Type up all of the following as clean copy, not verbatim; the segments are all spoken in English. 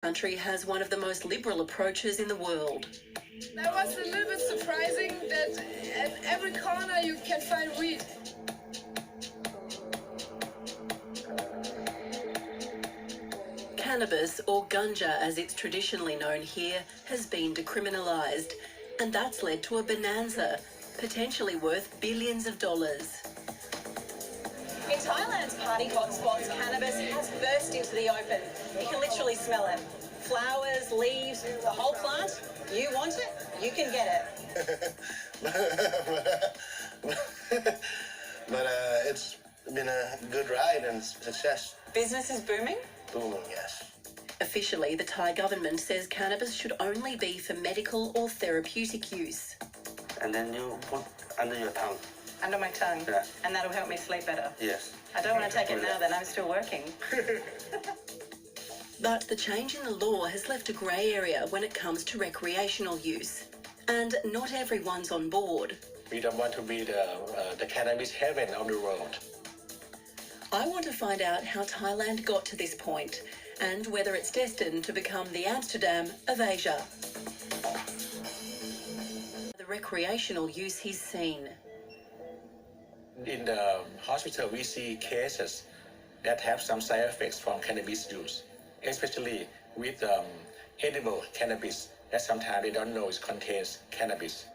country has one of the most liberal approaches in the world. That was a little bit surprising that at every corner you can find weed. Cannabis, or ganja as it's traditionally known here, has been decriminalised, and that's led to a bonanza, potentially worth billions of dollars. In Thailand's party hotspots, cannabis has burst into the open. You can literally smell it. Flowers, leaves, the whole plant. You want it, you can get it. but it's been a good ride and success. Business is booming? Booming, yes. Officially, the Thai government says cannabis should only be for medical or therapeutic use. And then you put under your tongue. Under my tongue? Yeah. And that'll help me sleep better? Yes. I don't want to take it now then, I'm still working. But the change in the law has left a grey area when it comes to recreational use. And not everyone's on board. We don't want to be the cannabis heaven of the world. I want to find out how Thailand got to this point and whether it's destined to become the Amsterdam of Asia. The recreational use he's seen. In the hospital, we see cases that have some side effects from cannabis use, especially with edible cannabis that sometimes they don't know it contains cannabis.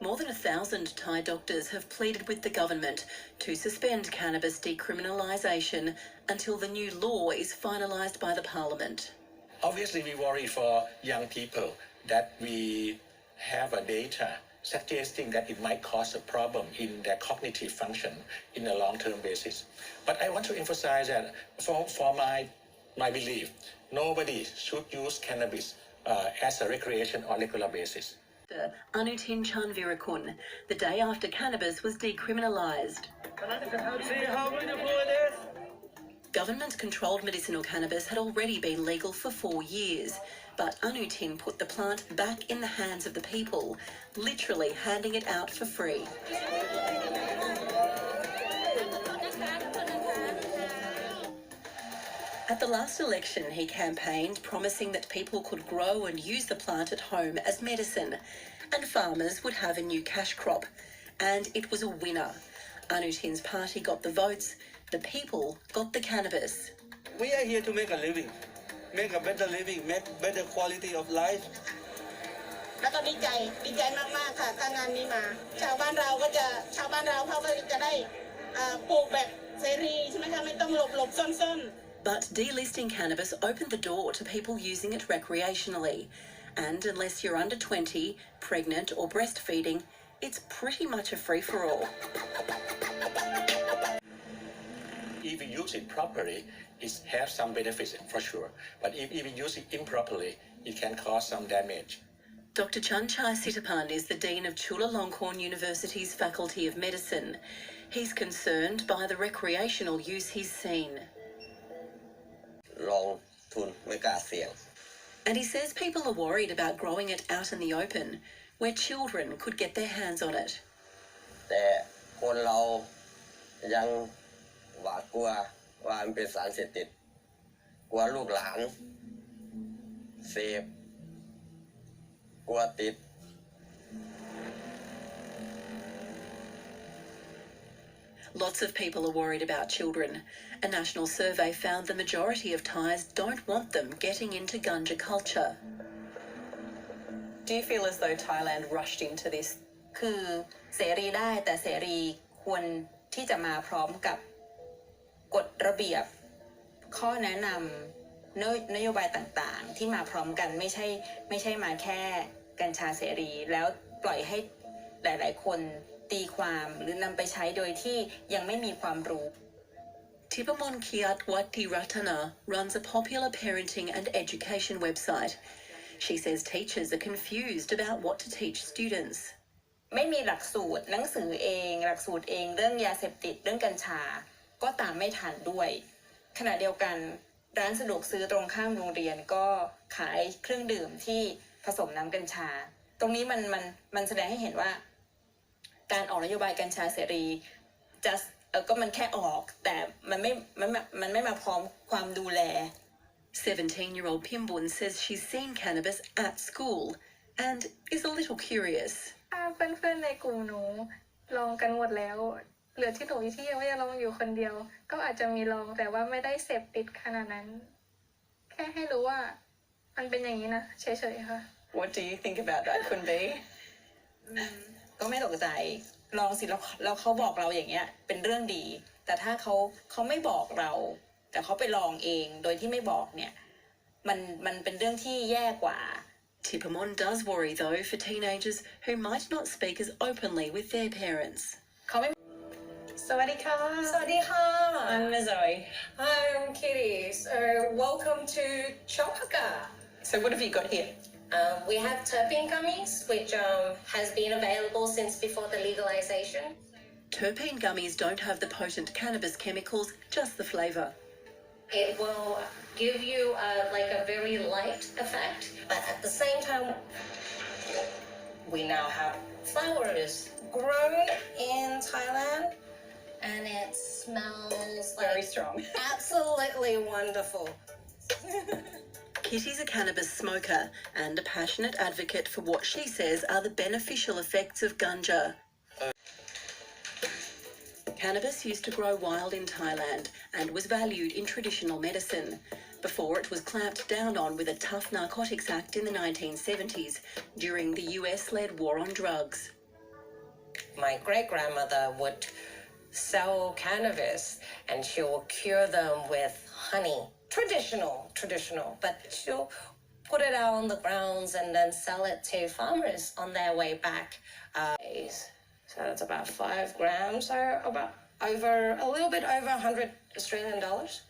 More than 1,000 Thai doctors have pleaded with the government to suspend cannabis decriminalisation until the new law is finalised by the parliament. Obviously, we worry for young people that we have a data suggesting that it might cause a problem in their cognitive function in a long-term basis. But I want to emphasize that for my belief, nobody should use cannabis as a recreation on a regular basis. Anutin Chanvirakun, the day after cannabis was decriminalised. Government-controlled medicinal cannabis had already been legal for 4 years, but Anutin put the plant back in the hands of the people, literally handing it out for free. At the last election, he campaigned, promising that people could grow and use the plant at home as medicine, and farmers would have a new cash crop. And it was a winner. Anutin's party got the votes, the people got the cannabis. We are here to make a living, make a better living, make better quality of life. แล้วก็ดีใจมากๆค่ะถ้างานนี้มาชาวบ้านเราเขาก็จะได้ปลูกแบบเสรีใช่ไหมคะไม่ต้องหลบซ่อน But delisting cannabis opened the door to people using it recreationally. And unless you're under 20, pregnant or breastfeeding, it's pretty much a free-for-all. If you use it properly, it has some benefits for sure. But if you use it improperly, it can cause some damage. Dr. Chanchai Sitapan is the Dean of Chulalongkorn University's Faculty of Medicine. He's concerned by the recreational use he's seen. And he says people are worried about growing it out in the open, where children could get their hands on it. แต่คนเรายังหวาดกลัวว่ามันเป็นสารเสพติดกลัวลูกหลานเสพกลัวติด Lots of people are worried about children. A national survey found the majority of Thais don't want them getting into ganja culture. Do you feel as though Thailand rushed into this? คือเสรีได้แต่เสรีควรที่จะมาพร้อมกับกฎระเบียบข้อแนะนำนโยบายต่างๆที่มาพร้อมกันไม่ใช่มาแค่กัญชาเสรีแล้วปล่อยให้หลายๆคนตีความหรือนำไปใช้โดยที่ยังไม่มีความรู้ Tipamon Kiatwati Ratana runs a popular parenting and education website. She says teachers are confused about what to teach students. ไม่มีหลักสูตรหนังสือเองหลักสูตรเองเรื่องยาเสพติดเรื่องกัญชาก็ตามไม่ทันด้วยขณะเดียวกันร้านสะดวกซื้อตรงข้ามโรงเรียนก็ขายเครื่องดื่มที่ผสมน้ำกัญชาตรงนี้มันแสดงให้เห็นว่าการออกนโยบายกัญชาเสรีก็มันแค่ออกแต่มันไม่มาพร้อมความดูแล 17-year-old Pimbun says she's seen cannabis at school and is a little curious. เพื่อนๆในกลุ่มหนูลองกันหมดแล้วเหลือที่หนูที่ยังไม่ได้ลองอยู่คนเดียวก็อาจจะมีลองแต่ว่าไม่ได้เสพติดขนาดนั้นแค่ให้รู้ว่ามันเป็นอย่างนี้นะเฉยๆค่ะ What do you think about that คุณเบย์ก็ไม่ตกใจลองสิแล้วเขาบอกเราอย่างเงี้ยเป็นเรื่องดีแต่ถ้าเขาไม่บอกเราแต่เขาไปลองเองโดยที่ไม่บอกเนี่ยมันเป็นเรื่องที่แย่กว่า Tippermon does worry though for teenagers who might not speak as openly with their parents. เขาไม่ สวัสดีค่ะ สวัสดีค่ะ I'm Zoe. I'm Kitty. So welcome to Chopaka. So what have you got here We have terpene gummies, which has been available since before the legalization. Terpene gummies don't have the potent cannabis chemicals, just the flavour. It will give you like a very light effect, but at the same time, we now have flowers grown in Thailand, and it smells like very strong absolutely wonderful. Kitty's a cannabis smoker and a passionate advocate for what she says are the beneficial effects of ganja. Cannabis used to grow wild in Thailand and was valued in traditional medicine before it was clamped down on with a tough Narcotics Act in the 1970s during the US-led war on drugs. My great-grandmother would sell cannabis and she will cure them with honey. Traditional, but she'll put it out on the grounds and then sell it to farmers on their way back. So that's about 5 grams, so about a little bit over 100 Australian dollars.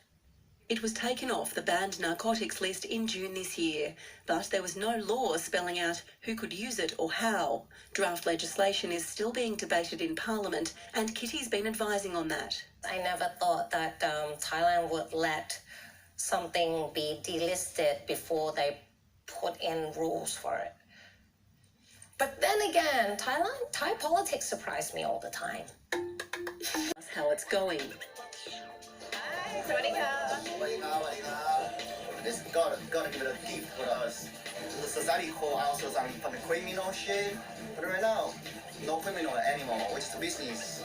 It was taken off the banned narcotics list in June this year, but there was no law spelling out who could use it or how. Draft legislation is still being debated in Parliament, and Kitty's been advising on that. I never thought that Thailand would let something be delisted before they put in rules for it. But then again, Thai politics surprised me all the time. That's how it's going. This gotta give it a gift for us. The society call also some criminal shit. But right now, no criminal anymore. It's just business.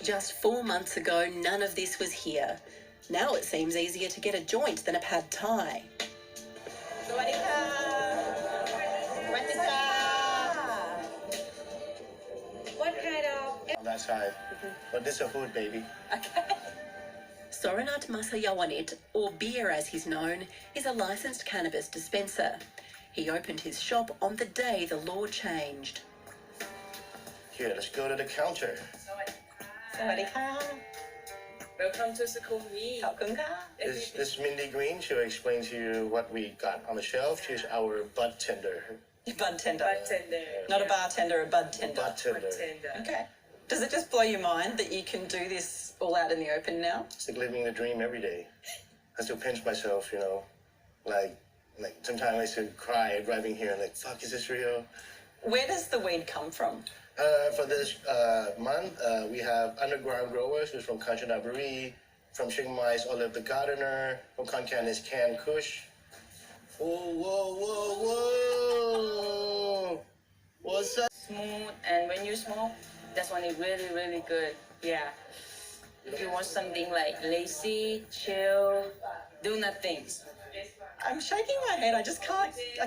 Just 4 months ago, none of this was here. Now it seems easier to get a joint than a pad thai. What kind of On that side. But this is a hood, baby. Soranat Masayawanit, or Beer as he's known, is a licensed cannabis dispenser. He opened his shop on the day the law changed. Here, let's go to the counter. สวัสดีค่ะ Welcome to Sukhumvit. ขอบคุณค่ะ This Mindy Green, she'll explain to you what we got on the shelf. She's our bud tender. Bud tender Bartender. not a bartender a bud tender Bud tender. Bartender. okay does it just blow your mind that you can do this all out in the open now It's like living the dream every day. I still pinch myself, you know. Like sometimes I used to cry driving here, like, fuck, is this real? where does the weed come from For this month, we have underground growers who's from Kanchanaburi, from Chiang Mai's Olive the Gardener, from Khon Kaen is Can Kush. Whoa. What's up? Smooth, and when you smoke, that's when it's really, really good. Yeah. If you want something like lazy, chill, do nothing. I'm shaking my head. I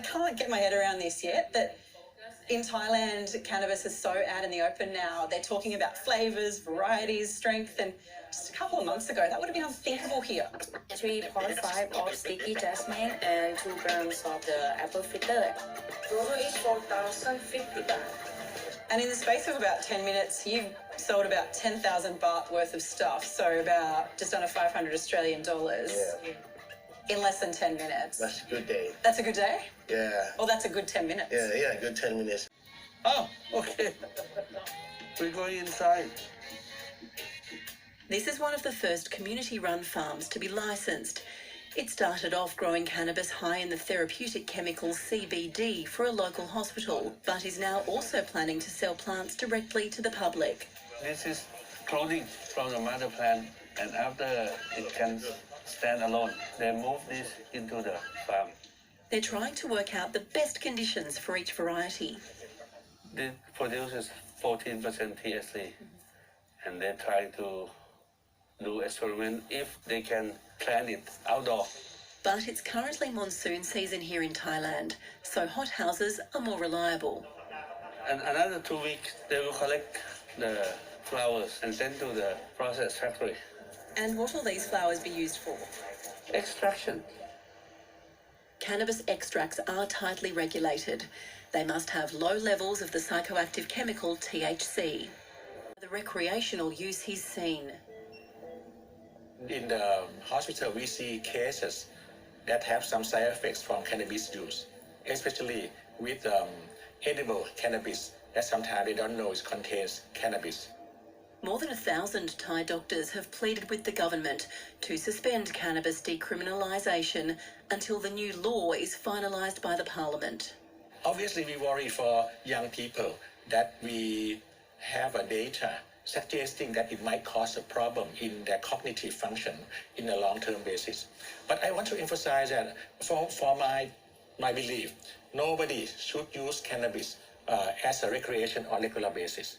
can't get my head around this yet. That in Thailand, cannabis is so out in the open now. They're talking about flavors, varieties, strength, and just a couple of months ago, that would have been unthinkable here. 3.5 of sticky jasmine and 2 grams of the apple fritter. Total is 4,050 baht. And in the space of about 10 minutes, you've sold about 10,000 baht worth of stuff. So about just under 500 Australian dollars. Yeah. In less than 10 minutes. That's a good day. That's a good day? Yeah. Or that's a good 10 minutes? Yeah, good 10 minutes. Oh, okay. We're going inside. This is one of the first community-run farms to be licensed. It started off growing cannabis high in the therapeutic chemical CBD for a local hospital, but is now also planning to sell plants directly to the public. This is clothing from the mother plant And after it can stand alone, they move this into the farm. They're trying to work out the best conditions for each variety. This produces 14% THC, and they're trying to do experiment if they can plant it outdoor. But it's currently monsoon season here in Thailand, so hothouses are more reliable. And another 2 weeks, they will collect the flowers and send to the process factory. And what will these flowers be used for? Extraction. Cannabis extracts are tightly regulated. They must have low levels of the psychoactive chemical THC. The recreational use he's seen. In the hospital, we see cases that have some side effects from cannabis use, especially with edible cannabis that sometimes they don't know it contains cannabis. More than 1,000 Thai doctors have pleaded with the government to suspend cannabis decriminalisation until the new law is finalised by the parliament. Obviously, we worry for young people that we have a data suggesting that it might cause a problem in their cognitive function in a long-term basis. But I want to emphasize that for my belief, nobody should use cannabis as a recreation on a regular basis.